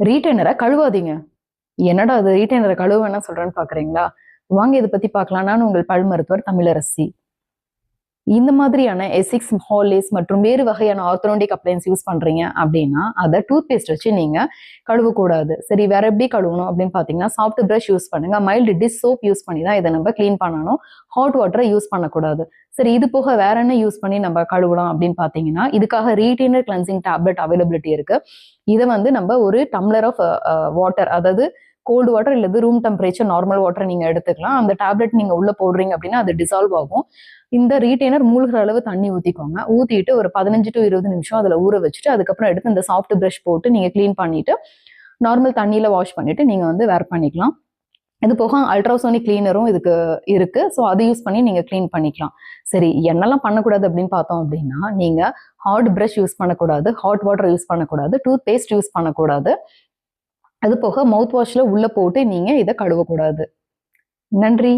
ரீட்டைனரை கழுவாதீங்க. என்னடா அது ரீட்டைனரை கழுவ வேணாம் சொல்றேன்னு பாக்குறீங்களா? வாங்க இதை பத்தி பார்க்கலாம். நான் உங்கள் பல் மருத்துவர் தமிழரசி. இந்த மாதிரியான எசிக்ஸ், ஹாலிஸ் மற்றும் வேறு வகையான ஆர்த்தோடான்டிக் அப்ளையன்ஸ் யூஸ் பண்றீங்க அப்படின்னா அதை டூத் பேஸ்ட் வச்சு நீங்க கழுவக்கூடாது. சரி, வேற எப்படி கழுவணும் அப்படின்னு பாத்தீங்கன்னா, சாஃப்ட் பிரஷ் யூஸ் பண்ணுங்க. மைல்டு டிஷ் சோப் யூஸ் பண்ணி தான் இதை நம்ம கிளீன் பண்ணணும். ஹாட் வாட்டரை யூஸ் பண்ணக்கூடாது. சரி, இது போக வேற என்ன யூஸ் பண்ணி நம்ம கழுவலாம் அப்படின்னு பாத்தீங்கன்னா, இதுக்காக ரீட்டைனர் கிளென்சிங் டேப்லெட் அவைலபிலிட்டி இருக்கு. இதை வந்து நம்ம ஒரு டம்ளர் ஆஃப் வாட்டர், அதாவது கோல்டு வாட்டர் இல்லது ரூம் டெம்பரேச்சர் நார்மல் வாட்டர் நீங்க எடுத்துக்கலாம். அந்த டேப்லெட் நீங்க உள்ள போடுறீங்க அப்படின்னா அது டிசால்வ் ஆகும். இந்த ரீட்டைனர் மூழ்கிற அளவு தண்ணி ஊத்திக்கோங்க. ஊத்திட்டு ஒரு 15 to 20 நிமிஷம் அதுல ஊற வச்சுட்டு அதுக்கப்புறம் எடுத்து இந்த சாஃப்ட் பிரஷ் போட்டு நீங்க கிளீன் பண்ணிட்டு நார்மல் தண்ணியில வாஷ் பண்ணிட்டு நீங்க வந்து வேர் பண்ணிக்கலாம். இது போக அல்ட்ராசோனிக் கிளீனரும் இதுக்கு இருக்கு. ஸோ அதை யூஸ் பண்ணி நீங்க கிளீன் பண்ணிக்கலாம். சரி, என்னெல்லாம் பண்ணக்கூடாது அப்படின்னு பார்த்தோம் அப்படின்னா, நீங்க ஹாட் பிரஷ் யூஸ் பண்ணக்கூடாது, ஹாட் வாட்டர் யூஸ் பண்ணக்கூடாது, டூத் பேஸ்ட் யூஸ் பண்ணக்கூடாது. அது போக மவுத் வாஷ்ல உள்ள போட்டு நீங்க இதை கழுவக்கூடாது. நன்றி.